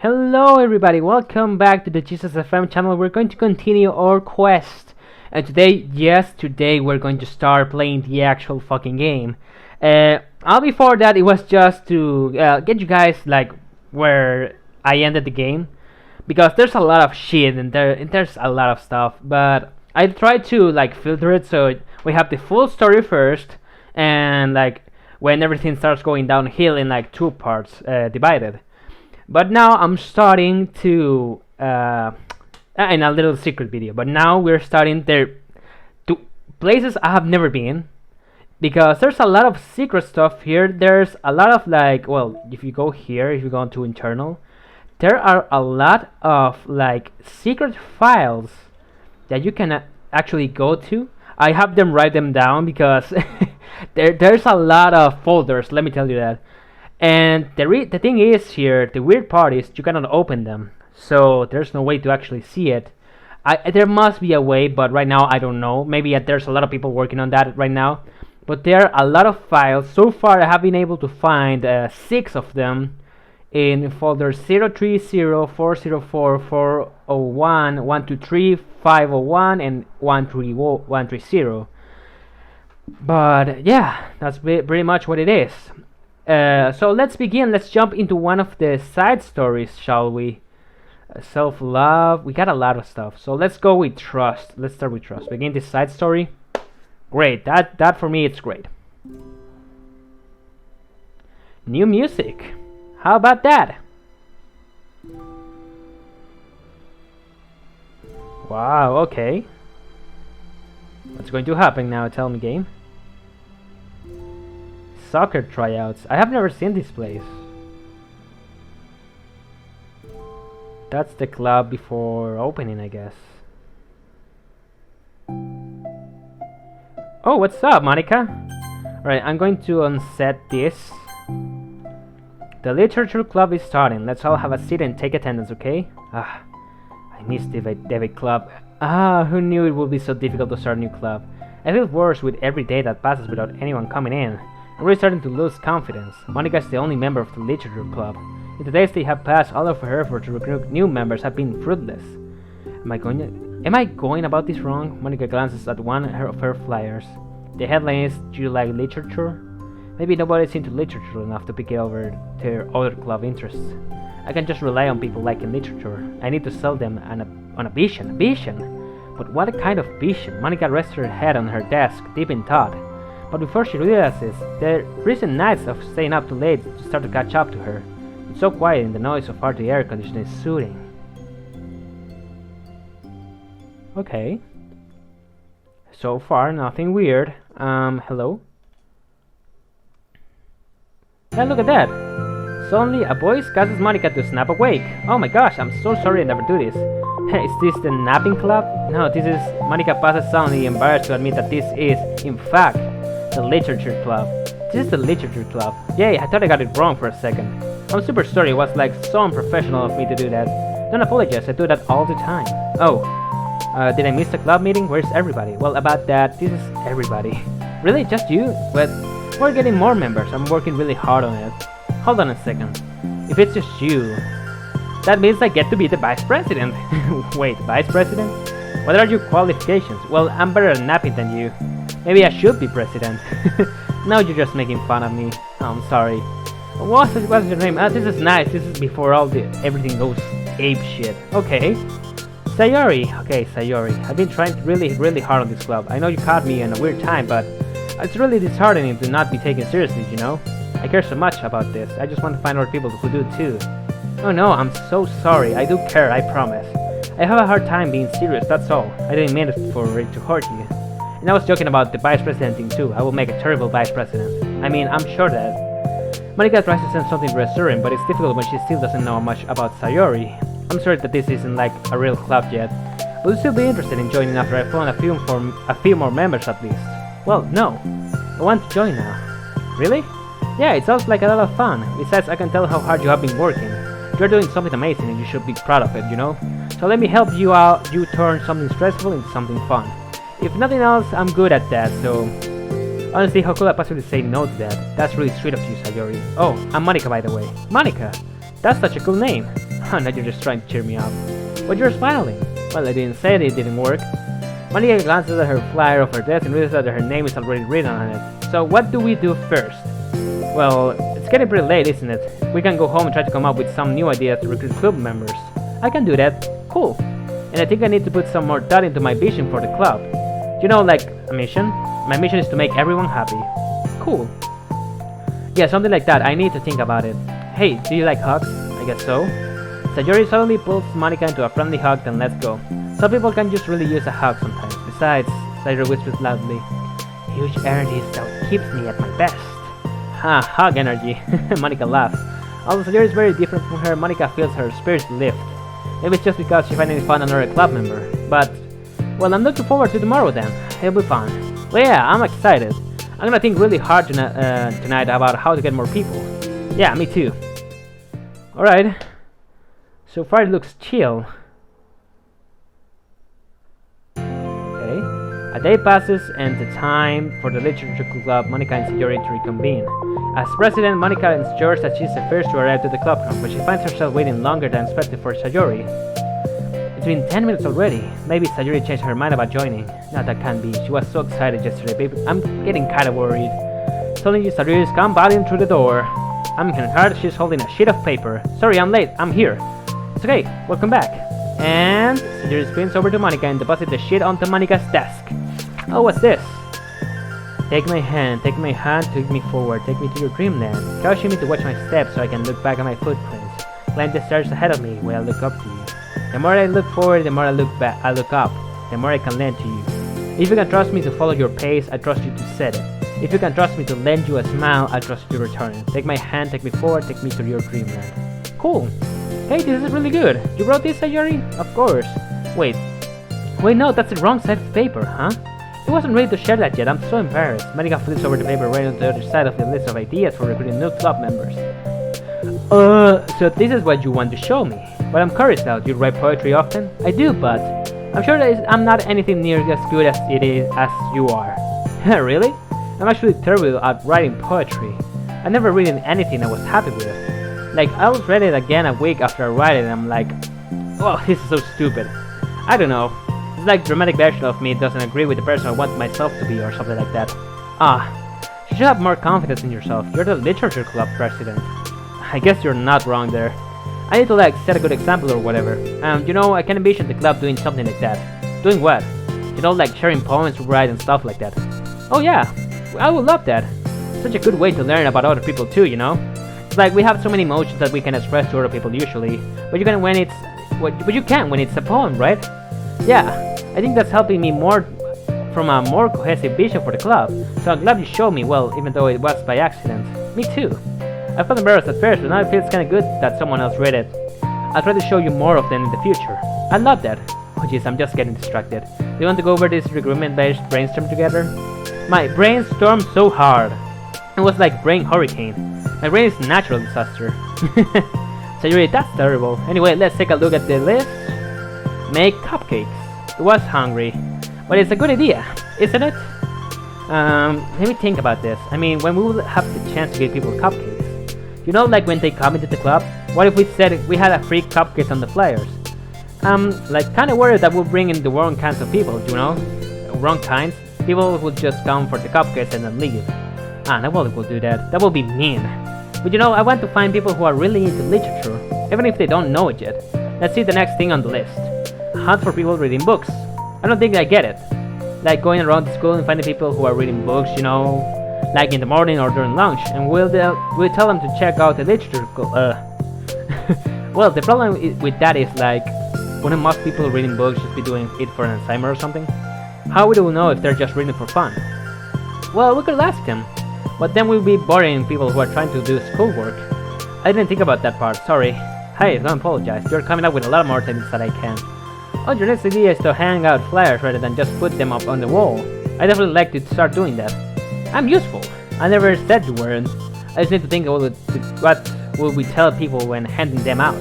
Hello everybody, welcome back to the gsusfm channel. We're going to continue our quest. And today, yes, today we're going to start playing the actual fucking game. Before that, it was just to get you guys like where I ended the game. Because there's a lot of shit and there's a lot of stuff. But I tried to like filter it so we have the full story first. And like when everything starts going downhill in like two parts divided. But now I'm starting to in a little secret video. But now we're starting there to places I have never been, because there's a lot of secret stuff here. There's a lot of like, well, if you go here, if you go into internal, there are a lot of like secret files that you can actually go to. I have them write them down because there's a lot of folders. Let me tell you that. And the thing is here, the weird part is you cannot open them, so there's no way to actually see it. There must be a way, but right now I don't know. Maybe there's a lot of people working on that right now. But there are a lot of files. So far I have been able to find 6 of them in folders 030, 404, 401, 123, 501, and 130. But yeah, that's pretty much what it is. So let's begin. Let's jump into one of the side stories, shall we? Self-love. We got a lot of stuff. So let's go with trust. Let's start with trust. Begin this side story. Great. That for me, it's great. New music. How about that? Wow. Okay. What's going to happen now? Tell me, game. Soccer tryouts. I have never seen this place. That's the club before opening, I guess. Oh, what's up, Monica? Alright, I'm going to unset this. The literature club is starting. Let's all have a seat and take attendance, okay? I miss the debate club. Who knew it would be so difficult to start a new club? I feel worse with every day that passes without anyone coming in. I'm really starting to lose confidence. Monica is the only member of the literature club. In the days they have passed, all of her efforts to recruit new members have been fruitless. Am I going about this wrong? Monica glances at one of her flyers. The headline is, "Do you like literature?" Maybe nobody's into literature enough to pick it over their other club interests. I can just rely on people liking literature. I need to sell them on a vision. But what kind of vision? Monica rests her head on her desk, deep in thought. But before she realizes, the recent nights of staying up too late start to catch up to her. It's so quiet and the noise of party air conditioning is soothing. Okay. So far, nothing weird. Hello? Yeah, look at that! Suddenly, a voice causes Monica to snap awake. Oh my gosh, I'm so sorry I never do this. Hey, is this the napping club? No, this is... Monica passes suddenly embarrassed to admit that this is, in fact, the literature club. This is the literature club. Yay, I thought I got it wrong for a second. I'm super sorry, it was like so unprofessional of me to do that. Don't apologize, I do that all the time. Oh, did I miss the club meeting? Where's everybody? Well, about that, this is everybody. Really? Just you? But we're getting more members. I'm working really hard on it. Hold on a second. If it's just you, that means I get to be the vice president. Wait, vice president? What are your qualifications? Well, I'm better at napping than you. Maybe I should be president. Now you're just making fun of me. Oh, I'm sorry. What's your name? This is nice. This is before everything goes ape shit. Okay. Sayori. Okay, Sayori. I've been trying really hard on this club. I know you caught me in a weird time, but it's really disheartening to not be taken seriously, you know? I care so much about this. I just want to find other people who do too. Oh no, I'm so sorry. I do care, I promise. I have a hard time being serious, that's all. I didn't mean it for it to hurt you. And I was joking about the vice president thing too. I will make a terrible vice president. I mean, I'm sure that. Monica tries to send something reassuring, but it's difficult when she still doesn't know much about Sayori. I'm sorry that this isn't like a real club yet. Would you still be interested in joining after I found a few more members at least? Well, no. I want to join now. Really? Yeah, it sounds like a lot of fun. Besides, I can tell how hard you have been working. You're doing something amazing and you should be proud of it, you know? So let me help you out. You turn something stressful into something fun. If nothing else, I'm good at that, so... Honestly, how could I possibly say no to that? That's really sweet of you, Sayori. Oh, I'm Monica, by the way. Monica! That's such a cool name. Oh, now you're just trying to cheer me up. But you're smiling. Well, I didn't say it didn't work. Monica glances at her flyer of her desk and realizes that her name is already written on it. So what do we do first? Well, it's getting pretty late, isn't it? We can go home and try to come up with some new ideas to recruit club members. I can do that. Cool. And I think I need to put some more thought into my vision for the club. You know, like a mission? My mission is to make everyone happy. Cool. Yeah, something like that. I need to think about it. Hey, do you like hugs? I guess so. Sayori suddenly pulls Monica into a friendly hug, then let's go. Some people can just really use a hug sometimes. Besides, Sayori whispers loudly, huge energy is what keeps me at my best. Ha, hug energy. Monica laughs. Although Sayori is very different from her, Monica feels her spirits lift. Maybe it's just because she finally found another club member. But, well, I'm looking forward to tomorrow then. It'll be fun. Well, yeah, I'm excited. I'm gonna think really hard tonight about how to get more people. Yeah, me too. Alright. So far it looks chill. Okay. A day passes and the time for the literature club Monica and Sayori to reconvene. As president, Monica ensures that she's the first to arrive to the club room, but she finds herself waiting longer than expected for Sayori. It's been 10 minutes already. Maybe Sayori changed her mind about joining. No, that can't be. She was so excited yesterday, baby. I'm getting kinda worried. Suddenly, Sayori's come bounding through the door. I'm in her heart. She's holding a sheet of paper. Sorry, I'm late. I'm here. It's okay. Welcome back. And Sayori spins over to Monica and deposits the sheet onto Monica's desk. Oh, what's this? Take my hand, take me forward, take me to your dreamland. Caution me to watch my steps so I can look back at my footprints. Climb the stairs ahead of me while I look up to you. The more I look forward, the more I look back, I look up, the more I can lend to you. If you can trust me to follow your pace, I trust you to set it. If you can trust me to lend you a smile, I trust you to return it. Take my hand, take me forward, take me to your dreamland. Cool. Hey, this is really good. You wrote this, Sayori? Of course. Wait, no, that's the wrong side of the paper, huh? I wasn't ready to share that yet. I'm so embarrassed. Monica flips over the paper right on the other side of the list of ideas for recruiting new club members. So this is what you want to show me. But I'm curious now, do you write poetry often? I do, but I'm sure that I'm not anything near as good as it is as you are. Really? I'm actually terrible at writing poetry. I never written anything I was happy with. Like, I was read it again a week after I write it and I'm like, oh, this is so stupid. I don't know. It's like dramatic version of me doesn't agree with the person I want myself to be or something like that. You should have more confidence in yourself. You're the literature club president. I guess you're not wrong there. I need to like set a good example or whatever. You know, I can envision the club doing something like that. Doing what? You know, like sharing poems to write and stuff like that. Oh yeah, I would love that. Such a good way to learn about other people too, you know? It's like we have so many emotions that we can express to other people usually, but you can when it's a poem, right? Yeah, I think that's helping me more from a more cohesive vision for the club. So I'm glad you showed me, well, even though it was by accident. Me too. I felt embarrassed at first, but now it feels kinda good that someone else read it. I'll try to show you more of them in the future. I love that. Oh jeez, I'm just getting distracted. Do you want to go over this recruitment-based brainstorm together? My brain stormed so hard. It was like brain hurricane. My brain is a natural disaster. Sayori, that's terrible. Anyway, let's take a look at the list. Make cupcakes. It was hungry. But it's a good idea, isn't it? Let me think about this. I mean, when we will have the chance to give people cupcakes. You know, like when they come into the club? What if we said we had a free cupcakes on the flyers? Like kinda worried that we'll bring in the wrong kinds of people, you know? Wrong kinds? People would just come for the cupcakes and then leave. Nobody will do that. That will be mean. But you know, I want to find people who are really into literature, even if they don't know it yet. Let's see the next thing on the list. Hunt for people reading books. I don't think I get it. Like going around the school and finding people who are reading books, you know, like in the morning or during lunch, and we'll tell them to check out the literature. Well, the problem with that is like, wouldn't most people reading books just be doing it for an assignment or something? How would we know if they're just reading for fun? Well, we could ask them, but then we'll be boring people who are trying to do schoolwork. I didn't think about that part, sorry. Hey, don't apologize, you're coming up with a lot more things than I can. Oh, your next idea is to hang out flyers rather than just put them up on the wall. I definitely like to start doing that. I'm useful. I never said you weren't. I just need to think about what will we tell people when handing them out.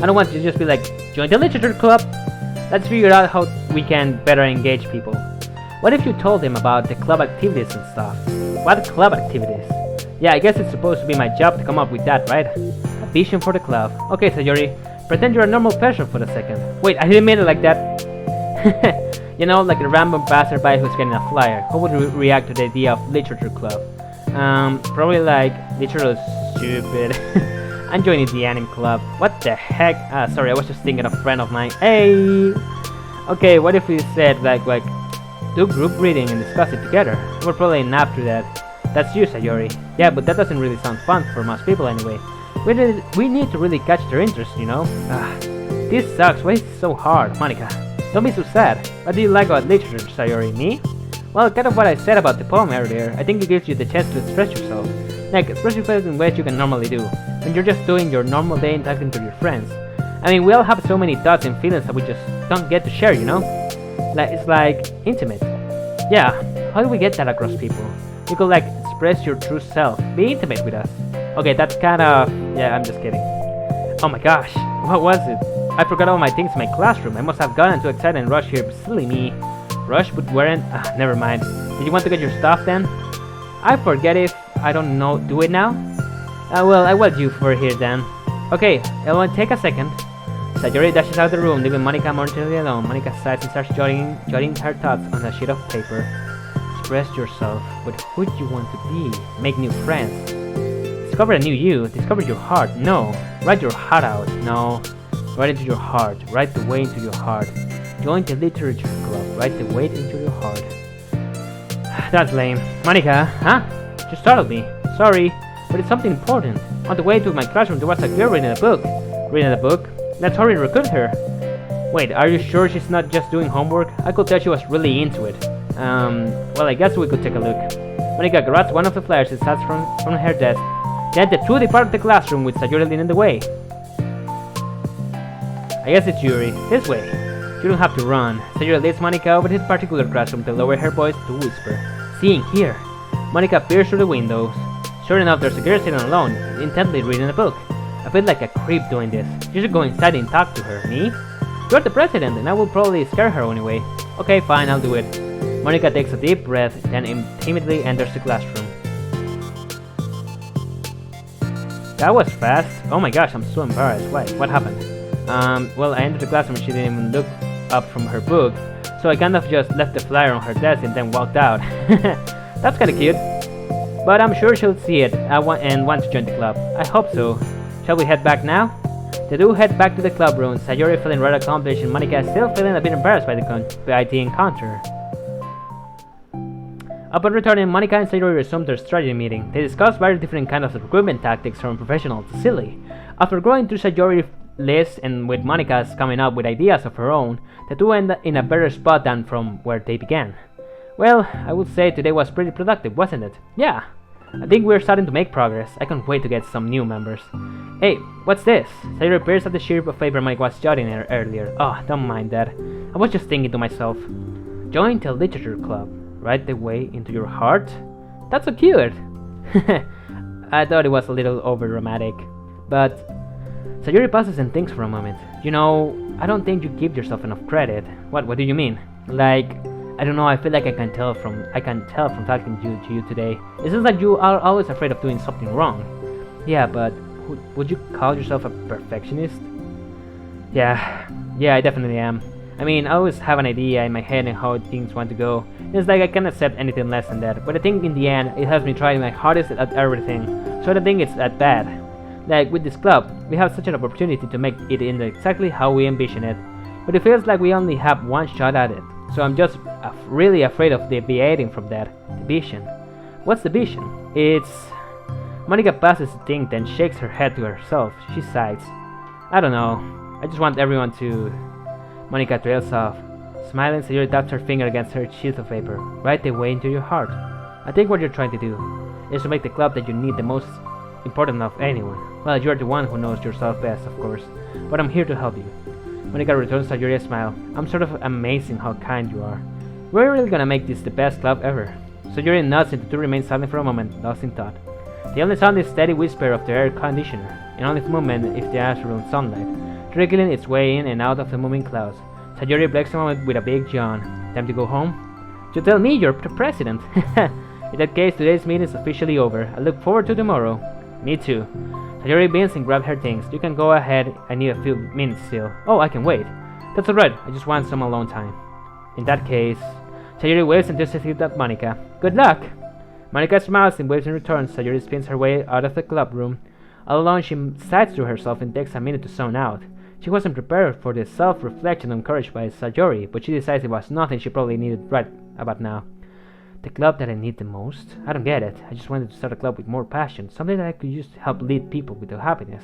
I don't want to just be like, join the literature club. Let's figure out how we can better engage people. What if you told them about the club activities and stuff? What club activities? Yeah, I guess it's supposed to be my job to come up with that, right? A vision for the club. Okay, Sayori, Pretend you're a normal person for a second. Wait, I didn't mean it like that. You know, like a random passerby who's getting a flyer. How would you react to the idea of literature club? Probably like, literature is stupid. I'm joining the anime club. What the heck? Sorry, I was just thinking of a friend of mine. Hey! Okay, what if we said like do group reading and discuss it together? We're probably enough to that. That's you, Sayori. Yeah, but that doesn't really sound fun for most people anyway. We need to really catch their interest, you know? This sucks. Why is it so hard? Monica, don't be so sad. What do you like about literature, Sayori? Me? Well, kind of what I said about the poem earlier. I think it gives you the chance to express yourself. Like, express yourself in ways you can normally do, when you're just doing your normal day and talking to your friends. I mean, we all have so many thoughts and feelings that we just don't get to share, you know? Like, it's like, intimate. Yeah, how do we get that across people? You could like, express your true self, be intimate with us. Okay, that's kind of... yeah, I'm just kidding. Oh my gosh, what was it? I forgot all my things in my classroom. I must have gotten too excited and rushed here, but silly me. Rush, but weren't... never mind. Did you want to get your stuff then? I forget if... I don't know, do it now? Well, I was due for here then. Okay, it won't take a second. Sayori dashes out of the room, leaving Monica momentarily alone. Monica sighs and starts jotting her thoughts on a sheet of paper. Express yourself, but who do you want to be? Make new friends. Discover a new you. Discover your heart. No. Write your heart out. No. Write into your heart. Write the way into your heart. Join the literature club. Write the way into your heart. That's lame. Monica, huh? You startled me. Sorry, but it's something important. On the way to my classroom, there was a girl reading a book. Reading a book? Let's hurry and recruit her. Wait, are you sure she's not just doing homework? I could tell she was really into it. Well, I guess we could take a look. Monica grabs one of the flyers and starts from her desk. Then the two depart the classroom with Sayori leading the way. I guess it's Yuri. This way. You don't have to run. Sayori leads Monica over to the particular classroom to lower her voice to whisper. Seeing here. Monica peers through the windows. Sure enough, there's a girl sitting alone, intently reading a book. I feel like a creep doing this. You should go inside and talk to her. Me? You're the president, and I will probably scare her anyway. Okay, fine, I'll do it. Monica takes a deep breath, then timidly enters the classroom. That was fast. Oh my gosh, I'm so embarrassed. Why? What happened? Well, I entered the classroom and she didn't even look up from her book, so I kind of just left the flyer on her desk and then walked out. That's kinda cute. But I'm sure she'll see it and want to join the club. I hope so. Shall we head back now? The two head back to the club room, Sayori feeling rather accomplished and Monica still feeling a bit embarrassed by the encounter. Upon returning, Monica and Sayori resumed their strategy meeting. They discussed various different kinds of recruitment tactics from professional to silly. After going through Sayori's list and with Monica's coming up with ideas of her own, the two ended in a better spot than from where they began. Well, I would say today was pretty productive, wasn't it? Yeah, I think we're starting to make progress. I can't wait to get some new members. Hey, what's this? Sayori peers at the sheet of paper Monica was jotting earlier. Oh, don't mind that. I was just thinking to myself. Join the literature club. Right the way into your heart? That's so cute! I thought it was a little over-dramatic. But Sayori pauses and thinks for a moment. You know, I don't think you give yourself enough credit. What do you mean? Like, I don't know, I feel like I can tell from talking to you today. It seems like you are always afraid of doing something wrong. Yeah, but would you call yourself a perfectionist? Yeah, I definitely am. I mean, I always have an idea in my head and how things want to go. It's like I can't accept anything less than that. But I think in the end, it has me trying my hardest at everything. So I don't think it's that bad. Like with this club, we have such an opportunity to make it in exactly how we envision it. But it feels like we only have one shot at it. So I'm just really afraid of deviating from that. The vision. What's the vision? It's... Monica passes the thing, then shakes her head to herself. She sighs. I don't know. I just want everyone to... Monica trails off. Smiling, Sayori taps her finger against her sheet of paper. Right the way into your heart. I think what you're trying to do is to make the club that you need the most important of anyone. Well, you're the one who knows yourself best, of course. But I'm here to help you. Monica returns Sayori a smile. I'm sort of amazing how kind you are. We're really gonna make this the best club ever. Sayori nods and the two remain silent for a moment, lost in thought. The only sound is steady whisper of the air conditioner, and only movement if the natural sunlight, trickling its way in and out of the moving clouds. Sayori breaks a moment with a big yawn. Time to go home? You tell me you're the president. In that case, today's meeting is officially over. I look forward to tomorrow. Me too. Sayori beams and grabs her things. You can go ahead, I need a few minutes still. Oh, I can wait. That's alright, I just want some alone time. In that case, Sayori waves and enthusiastically at Monika. Good luck! Monika smiles and waves in return. Sayori spins her way out of the club room. All alone, she sighs to herself and takes a minute to zone out. She wasn't prepared for the self-reflection encouraged by Sayori, but she decides it was nothing she probably needed right about now. The club that I need the most? I don't get it. I just wanted to start a club with more passion, something that I could use to help lead people with their happiness.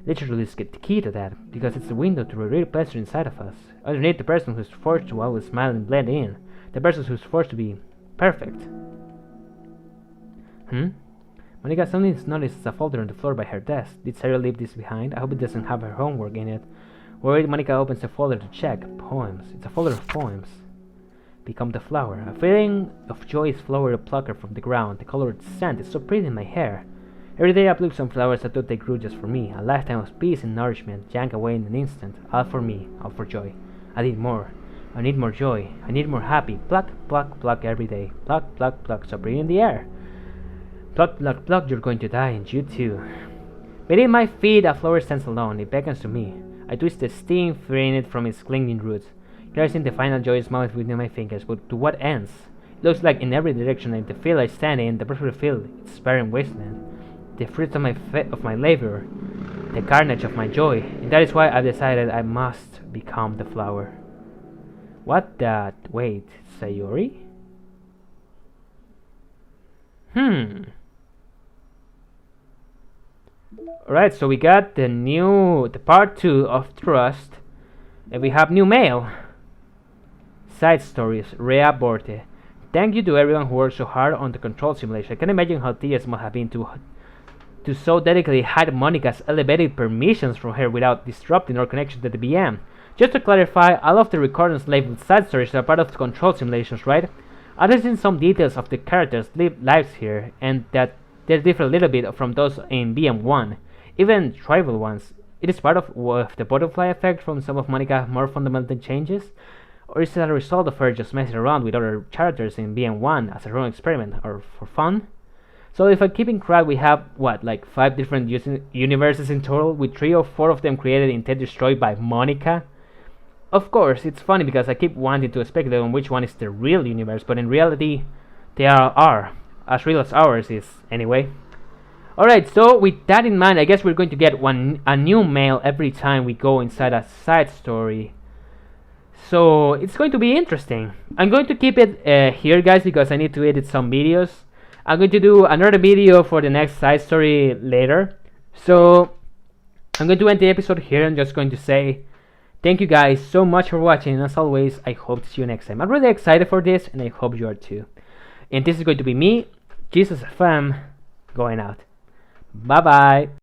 Literally is the key to that, because it's the window to a real pleasure inside of us. Underneath the person who's forced to always smile and blend in, the person who's forced to be perfect. Monika suddenly notices a folder on the floor by her desk. Did Sarah leave this behind? I hope it doesn't have her homework in it. Worried, Monika opens the folder to check. Poems. It's a folder of poems. Become the flower. A feeling of joy is flowing a plucker from the ground. The colored scent is so pretty in my hair. Every day I pluck some flowers I thought they grew just for me. A lifetime of peace and nourishment, yank away in an instant. All for me, all for joy. I need more. I need more joy. I need more happy. Pluck, pluck, pluck every day. Pluck, pluck, pluck. So breathe in the air. Pluck, pluck, pluck, you're going to die, and you too. Beneath my feet, a flower stands alone. It beckons to me. I twist the stem, freeing it from its clinging roots. Caressing the final joyous moment within my fingers, but to what ends? It looks like in every direction, like the field I stand in, the perfect field, it's barren wasteland. The fruits of my labor, the carnage of my joy, and that is why I've decided I must become the flower. What that? Wait, Sayori? Alright, so we got the part 2 of Trust, and we have new mail. Side stories, Rea Borte. Thank you to everyone who worked so hard on the control simulation. I can imagine how tedious it must have been to so delicately hide Monika's elevated permissions from her without disrupting our connection to the VM. Just to clarify, all of the recordings labeled side stories are part of the control simulations, right? I've seen some details of the characters' lives here, and that they differ a little bit from those in BM1, even tribal ones. It is part of the butterfly effect from some of Monika's more fundamental changes, or is it a result of her just messing around with other characters in BM1 as a wrong experiment, or for fun? So if I'm keeping track, we have, like 5 different universes in total, with 3 or 4 of them created instead destroyed by Monika? Of course, it's funny because I keep wanting to speculate on which one is the real universe, but in reality, they are as real as ours is, anyway. Alright, so with that in mind, I guess we're going to get a new mail every time we go inside a side story. So it's going to be interesting. I'm going to keep it here, guys, because I need to edit some videos. I'm going to do another video for the next side story later. So I'm going to end the episode here. I'm just going to say thank you guys so much for watching, and as always, I hope to see you next time. I'm really excited for this, and I hope you are too. And this is going to be me, gsusfm, going out. Bye bye.